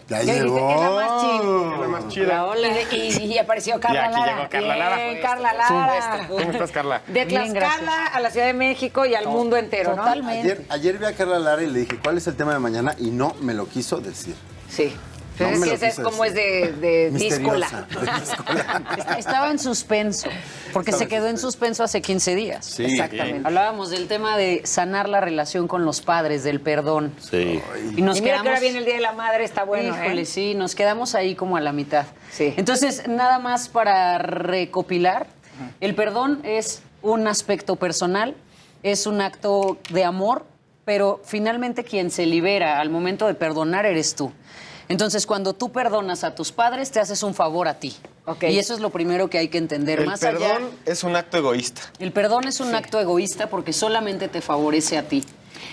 Ya ¿Qué llegó. dice? Es la más chida. Es la más chida. Y apareció Carla Y aquí Lara. llegó Carla Lara. Bien, Carla Lara. ¿Cómo estás, Carla? De Bien, Tlaxcala a la Ciudad de México y al mundo entero, ¿no? Totalmente. Ayer vi a Carla Lara y le dije, ¿cuál es el tema de mañana? Y no me lo quiso decir. Sí. No Pues me es lo que ese es quiso como decir. es de Misteriosa. díscola. Estaba en suspenso, porque se quedó en suspenso hace 15 días. Sí. Exactamente. Hablábamos del tema de sanar la relación con los padres, del perdón. Sí. Y nos Y mira quedamos... que ahora viene el Día de la Madre, está bueno, Híjole, sí, nos quedamos ahí como a la mitad. Sí. Entonces, nada más para recopilar, el perdón es un aspecto personal, es un acto de amor, pero finalmente quien se libera al momento de perdonar eres tú. Entonces, cuando tú perdonas a tus padres, te haces un favor a ti. Ok. Y eso es lo primero que hay que entender. El Más perdón allá, es un acto egoísta. el perdón es un acto egoísta porque solamente te favorece a ti.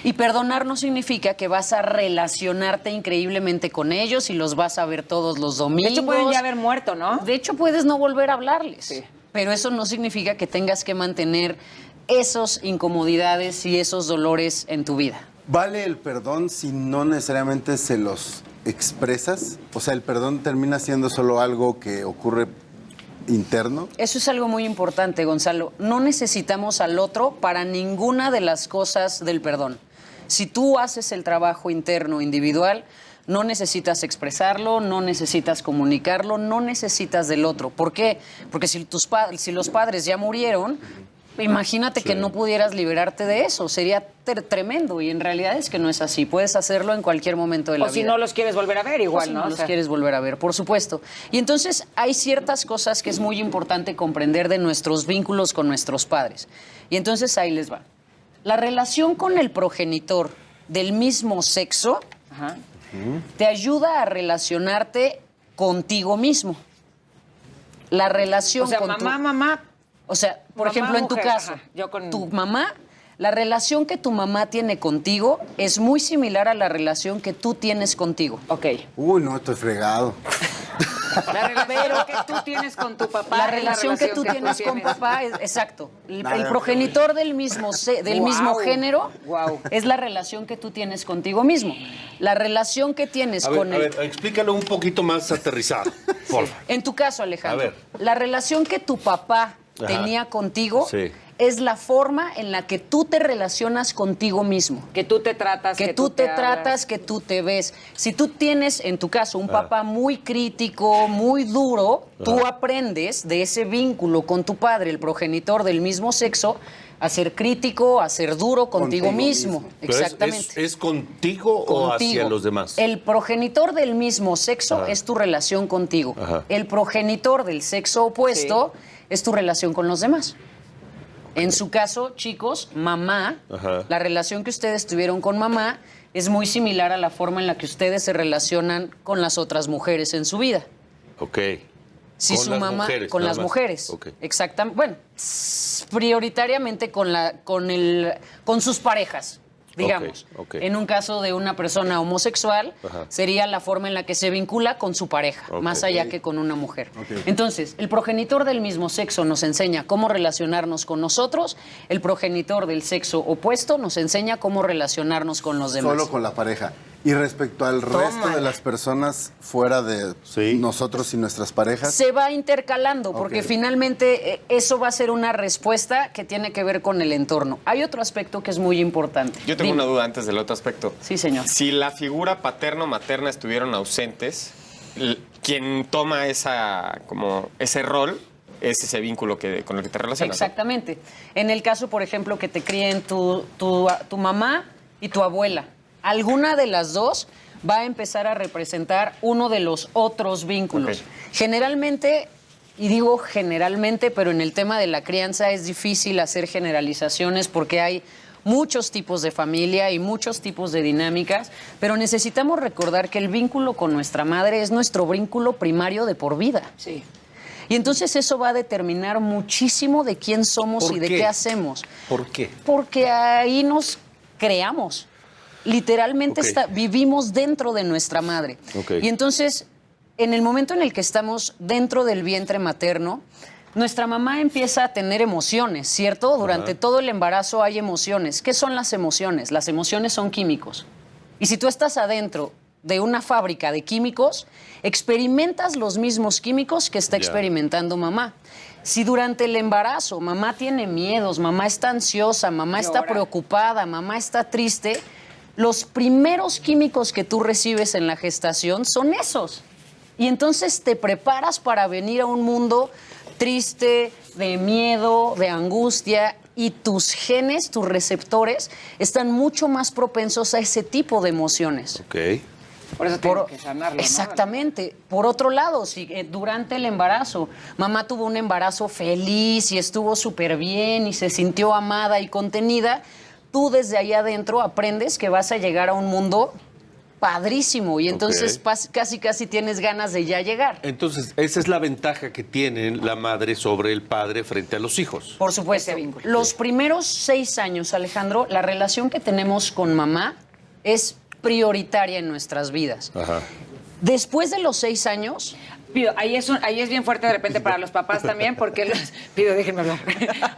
Y perdonar no significa que vas a relacionarte increíblemente con ellos y los vas a ver todos los De domingos. hecho, pueden ya haber muerto, ¿no? De hecho, puedes no volver a hablarles. Sí. Pero eso no significa que tengas que mantener esas incomodidades y esos dolores en tu vida. ¿Vale el perdón si no necesariamente se los expresas? O sea, ¿el perdón termina siendo solo algo que ocurre interno? Eso es algo muy importante, Gonzalo. No necesitamos al otro para ninguna de las cosas del perdón. Si tú haces el trabajo interno, individual, no necesitas expresarlo, no necesitas comunicarlo, no necesitas del otro. ¿Por qué? Porque si los padres ya murieron, imagínate que no pudieras liberarte de eso. Sería tremendo y en realidad es que no es así. Puedes hacerlo en cualquier momento de la O vida. si no los quieres volver a ver, igual, Si ¿no? no O los sea, quieres volver a ver, por supuesto. Y entonces hay ciertas cosas que es muy importante comprender de nuestros vínculos con nuestros padres. Y entonces ahí les va. La relación con el progenitor del mismo sexo Ajá. te ayuda a relacionarte contigo mismo. La relación O sea, con mamá. o sea, por Mamá, ejemplo, en tu mujer, caso, ajá, yo con- tu mamá, la relación que tu mamá tiene contigo es muy similar a la relación que tú tienes contigo. Ok. Uy, no, estoy fregado. La relación que tú tienes con tu papá. La es relación que tú tienes con papá es exacto. El Nada, progenitor del mismo mismo género Guau. es la relación que tú tienes contigo mismo. La relación que tienes con A ver, explícalo un poquito más aterrizado, por favor. En tu caso, Alejandro, A ver. la relación que tu papá Ajá. tenía contigo Sí. es la forma en la que tú te relacionas contigo mismo. Que tú te tratas. Que tú te hablas. tratas, que tú te ves. Si tú tienes, en tu caso, un papá muy crítico, muy duro, tú aprendes de ese vínculo con tu padre, el progenitor del mismo sexo, a ser crítico, a ser duro contigo, Contigo mismo. mismo. Pero Exactamente. ¿Es contigo o hacia los demás? El progenitor del mismo sexo es tu relación contigo. Ajá. El progenitor del sexo opuesto es tu relación con los demás. En su caso, chicos, mamá, Ajá. la relación que ustedes tuvieron con mamá es muy similar a la forma en la que ustedes se relacionan con las otras mujeres en su vida. Ok. Si Con su las mamá mujeres, con nada las más. mujeres, Ok. exactamente, bueno, prioritariamente con sus parejas, digamos. ok. En un caso de una persona homosexual Ajá. sería la forma en la que se vincula con su pareja, Ok. más allá que con una mujer. Ok. Entonces, el progenitor del mismo sexo nos enseña cómo relacionarnos con nosotros, el progenitor del sexo opuesto nos enseña cómo relacionarnos con los demás. Solo con la pareja. Y respecto al resto de las personas fuera de Sí. nosotros y nuestras parejas, Se va intercalando, porque Ok. finalmente eso va a ser una respuesta que tiene que ver con el entorno. Hay otro aspecto que es muy importante. Yo tengo Dime. una duda antes del otro aspecto. Sí, señor. Si la figura paterno-materna estuvieron ausentes, quien toma ese rol es ese vínculo con el que te relacionas. ¿no? Exactamente. En el caso, por ejemplo, que te críen tu mamá y tu abuela, alguna de las dos va a empezar a representar uno de los otros vínculos. Ok. Generalmente, y digo generalmente, pero en el tema de la crianza es difícil hacer generalizaciones porque hay muchos tipos de familia y muchos tipos de dinámicas, pero necesitamos recordar que el vínculo con nuestra madre es nuestro vínculo primario de por vida. Sí. Y entonces eso va a determinar muchísimo de quién somos ¿Por y de qué? qué hacemos. ¿Por qué? Porque ahí nos creamos. Literalmente Ok. vivimos dentro de nuestra madre. Ok. Y entonces, en el momento en el que estamos dentro del vientre materno, Nuestra mamá empieza a tener emociones, ¿cierto? Durante todo el embarazo hay emociones. ¿Qué son las emociones? Las emociones son químicos. Y si tú estás adentro de una fábrica de químicos, experimentas los mismos químicos que está experimentando mamá. Si durante el embarazo mamá tiene miedos, mamá está ansiosa, mamá está preocupada, mamá está triste, los primeros químicos que tú recibes en la gestación son esos. Y entonces te preparas para venir a un mundo triste, de miedo, de angustia, y tus genes, tus receptores, están mucho más propensos a ese tipo de emociones. Ok. Por eso tienes que sanarlo, ¿no? Exactamente. Por otro lado, si durante el embarazo, mamá tuvo un embarazo feliz y estuvo súper bien y se sintió amada y contenida, tú desde ahí adentro aprendes que vas a llegar a un mundo padrísimo y entonces casi tienes ganas de ya llegar. Entonces, esa es la ventaja que tiene la madre sobre el padre frente a los hijos. Por supuesto. Los primeros 6 años, Alejandro, la relación que tenemos con mamá es prioritaria en nuestras vidas. Ajá. Después de los 6 años... Pido, ahí es bien fuerte de repente para los papás también, porque Pido, déjenme hablar.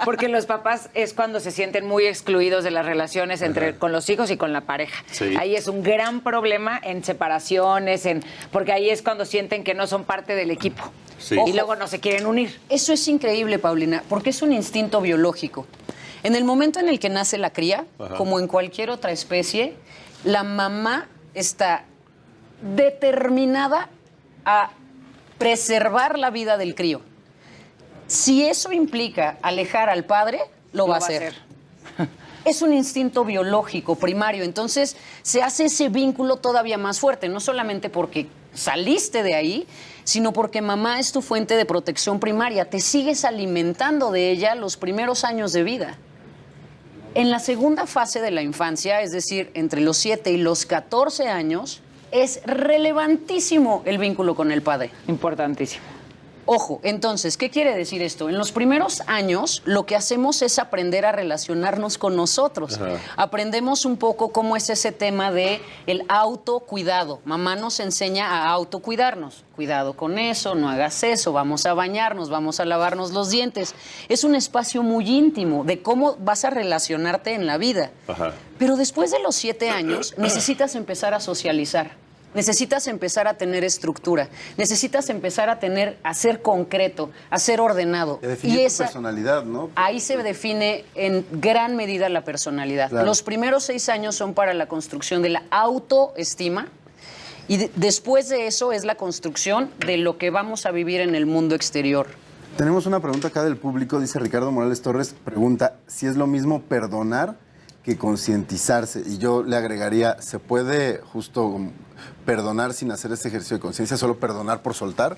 Porque los papás es cuando se sienten muy excluidos de las relaciones con los hijos y con la pareja. Sí. Ahí es un gran problema en separaciones, porque ahí es cuando sienten que no son parte del equipo. Sí. Y luego no se quieren unir. Eso es increíble, Paulina, porque es un instinto biológico. En el momento en el que nace la cría, como en cualquier otra especie, la mamá está determinada a preservar la vida del crío. Si eso implica alejar al padre, lo va a hacer. Es un instinto biológico primario, entonces se hace ese vínculo todavía más fuerte, no solamente porque saliste de ahí, sino porque mamá es tu fuente de protección primaria, te sigues alimentando de ella los primeros años de vida. En la segunda fase de la infancia, es decir, entre los 7 y los 14 años, es relevantísimo el vínculo con el padre. Importantísimo. Ojo, entonces, ¿qué quiere decir esto? En los primeros años lo que hacemos es aprender a relacionarnos con nosotros. Aprendemos un poco cómo es ese tema de el autocuidado. Mamá nos enseña a autocuidarnos. Cuidado con eso, no hagas eso, vamos a bañarnos, vamos a lavarnos los dientes. Es un espacio muy íntimo de cómo vas a relacionarte en la vida. Pero después de los 7 años necesitas empezar a socializar. Necesitas empezar a tener estructura, necesitas empezar a ser concreto, a ser ordenado. Y esa personalidad, ¿no? Ahí se define en gran medida la personalidad. Claro. Los primeros 6 años son para la construcción de la autoestima y después de eso es la construcción de lo que vamos a vivir en el mundo exterior. Tenemos una pregunta acá del público, dice Ricardo Morales Torres, pregunta si es lo mismo perdonar que concientizarse. Y yo le agregaría, ¿se puede justo perdonar sin hacer ese ejercicio de conciencia, solo perdonar por soltar?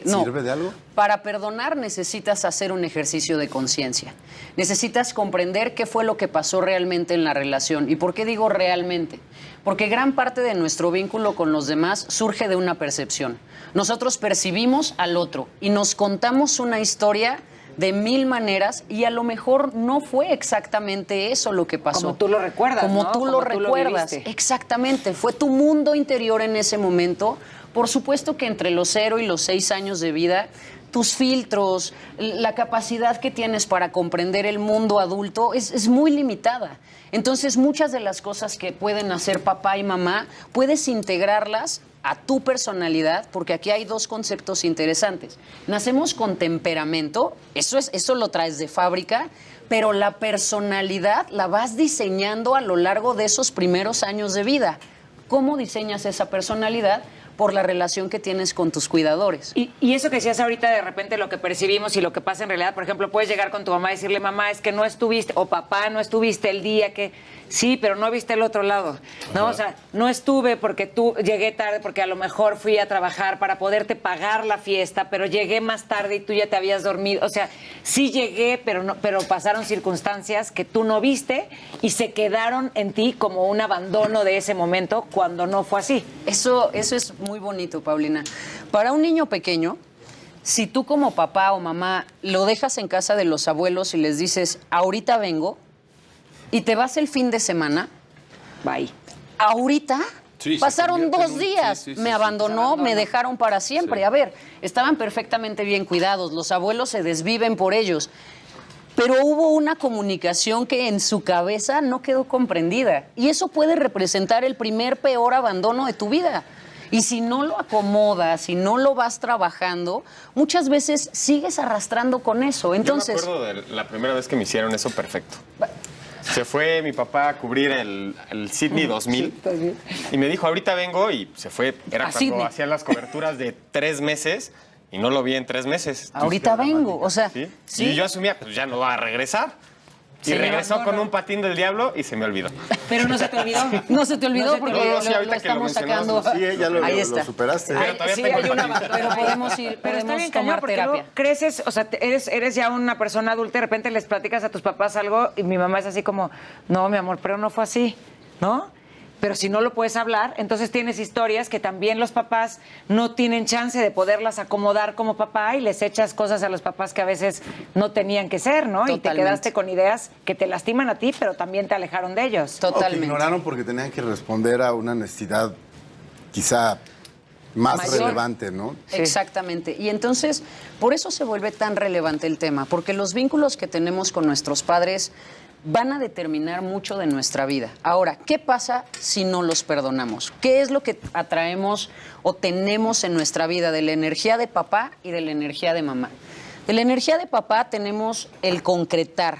No. ¿Sirve de algo? Para perdonar necesitas hacer un ejercicio de conciencia. Necesitas comprender qué fue lo que pasó realmente en la relación. ¿Y por qué digo realmente? Porque gran parte de nuestro vínculo con los demás surge de una percepción. Nosotros percibimos al otro y nos contamos una historia de 1000 maneras y a lo mejor no fue exactamente eso lo que pasó. Como tú lo recuerdas, Como ¿no? tú lo recuerdas. Exactamente. Fue tu mundo interior en ese momento. Por supuesto que entre los 0 y los 6 años de vida, tus filtros, la capacidad que tienes para comprender el mundo adulto es muy limitada. Entonces, muchas de las cosas que pueden hacer papá y mamá, puedes integrarlas a tu personalidad, porque aquí hay 2 conceptos interesantes. Nacemos con temperamento, eso lo traes de fábrica, pero la personalidad la vas diseñando a lo largo de esos primeros años de vida. ¿Cómo diseñas esa personalidad? Por la relación que tienes con tus cuidadores. Y eso que decías ahorita, de repente lo que percibimos y lo que pasa en realidad, por ejemplo, puedes llegar con tu mamá y decirle, mamá, es que no estuviste, o papá, no estuviste el día que... Sí, pero no viste el otro lado, ¿no? O sea, no estuve porque llegué tarde, porque a lo mejor fui a trabajar para poderte pagar la fiesta, pero llegué más tarde y tú ya te habías dormido. O sea, sí llegué, pero pasaron circunstancias que tú no viste y se quedaron en ti como un abandono de ese momento cuando no fue así. Eso es muy bonito, Paulina. Para un niño pequeño, si tú como papá o mamá lo dejas en casa de los abuelos y les dices, ahorita vengo, y te vas el fin de semana, Bye. ahorita Sí, se Pasaron convierte en 2 un- días, sí, sí, me sí, abandonó, me dejaron para siempre. Sí. A ver, estaban perfectamente bien cuidados, los abuelos se desviven por ellos. Pero hubo una comunicación que en su cabeza no quedó comprendida. Y eso puede representar el primer peor abandono de tu vida. Y si no lo acomodas, si no lo vas trabajando, muchas veces sigues arrastrando con eso. Entonces, Yo me acuerdo de la primera vez que me hicieron eso perfecto. Se fue mi papá a cubrir el Sydney 2000 y me dijo, ahorita vengo, y se fue. Era A cuando Sydney. hacían las coberturas de 3 meses y no lo vi en 3 meses. ahorita vengo. O sea, ¿Sí? sí. Y yo asumía, pues ya no va a regresar. Y Sí, regresó no, con no. un patín del diablo y se me olvidó. Pero no se te olvidó. No se te olvidó No se te porque olvidó. Sí, lo ahorita que lo estamos sacando. mencionabas, Sí, ya lo Ahí está. superaste. Pero todavía Sí, tengo hay el una, patín. pero podemos ir, Pero está podemos bien cañón tomar porque terapia. luego creces, o sea, eres ya una persona adulta y de repente les platicas a tus papás algo y mi mamá es así como, no, mi amor, pero no fue así, ¿no? Pero si no lo puedes hablar, entonces tienes historias que también los papás no tienen chance de poderlas acomodar como papá y les echas cosas a los papás que a veces no tenían que ser, ¿no? Y te Totalmente. quedaste con ideas que te lastiman a ti, pero también te alejaron de ellos. O que Totalmente. ignoraron porque tenían que responder a una necesidad quizá más Mayor. relevante, ¿no? Sí. Exactamente. Y entonces, por eso se vuelve tan relevante el tema, porque los vínculos que tenemos con nuestros padres van a determinar mucho de nuestra vida. Ahora, ¿qué pasa si no los perdonamos? ¿Qué es lo que atraemos o tenemos en nuestra vida de la energía de papá y de la energía de mamá? De la energía de papá tenemos el concretar,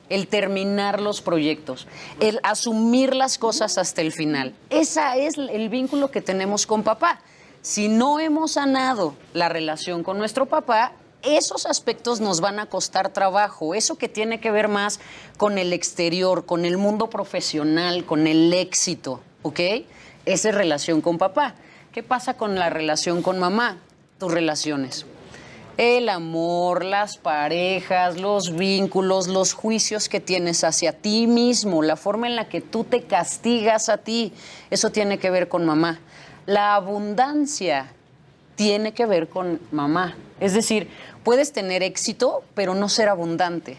el terminar los proyectos, el asumir las cosas hasta el final. Ese es el vínculo que tenemos con papá. Si no hemos sanado la relación con nuestro papá, esos aspectos nos van a costar trabajo. Eso que tiene que ver más con el exterior, con el mundo profesional, con el éxito, ¿ok? Esa es relación con papá. ¿Qué pasa con la relación con mamá? Tus relaciones. El amor, las parejas, los vínculos, los juicios que tienes hacia ti mismo, la forma en la que tú te castigas a ti, eso tiene que ver con mamá. La abundancia tiene que ver con mamá. Es decir, puedes tener éxito, pero no ser abundante.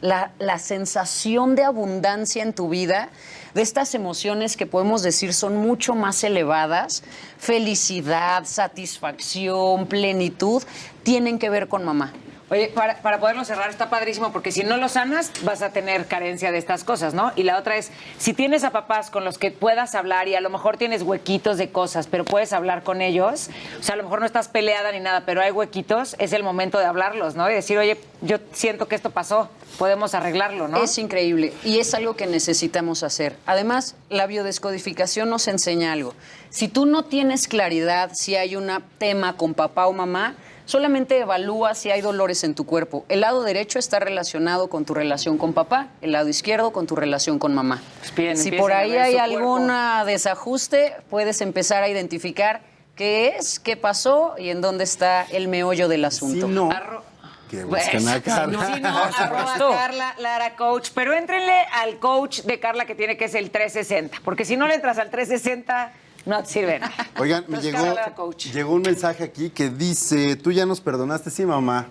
La sensación de abundancia en tu vida, de estas emociones que podemos decir son mucho más elevadas, felicidad, satisfacción, plenitud, tienen que ver con mamá. Oye, para poderlo cerrar está padrísimo porque si no lo sanas vas a tener carencia de estas cosas, ¿no? Y la otra es, si tienes a papás con los que puedas hablar y a lo mejor tienes huequitos de cosas, pero puedes hablar con ellos, o sea, a lo mejor no estás peleada ni nada, pero hay huequitos, es el momento de hablarlos, ¿no? Y decir, oye, yo siento que esto pasó, podemos arreglarlo, ¿no? Es increíble y es algo que necesitamos hacer. Además, la biodescodificación nos enseña algo. Si tú no tienes claridad si hay un tema con papá o mamá, solamente evalúa si hay dolores en tu cuerpo. El lado derecho está relacionado con tu relación con papá, el lado izquierdo con tu relación con mamá. Bien, Si empiecen por a ahí ver hay su algún cuerpo. desajuste, puedes empezar a identificar qué es, qué pasó y en dónde está el meollo del asunto. Si no, Arro- que busquen a Carla. Si no, arroba Carla Lara Coach. Pero éntrenle al coach de Carla que tiene, que es el 360. Porque si no le entras al 360, no te sirve nada. Oigan, me Entonces, llegó, Carla Lara Coach. llegó un mensaje aquí que dice, ¿tú ya nos perdonaste? Sí, mamá.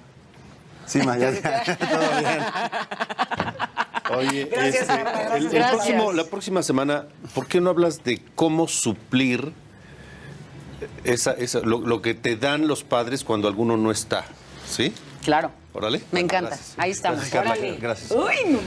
Sí, mamá, ya, todo bien. Oye, Gracias, Carla, gracias. la próxima semana, ¿por qué no hablas de cómo suplir lo que te dan los padres cuando alguno no está? ¿Sí? Claro. Órale. Me encanta. Gracias. Ahí estamos. Gracias, Carla. Órale. Gracias. Uy,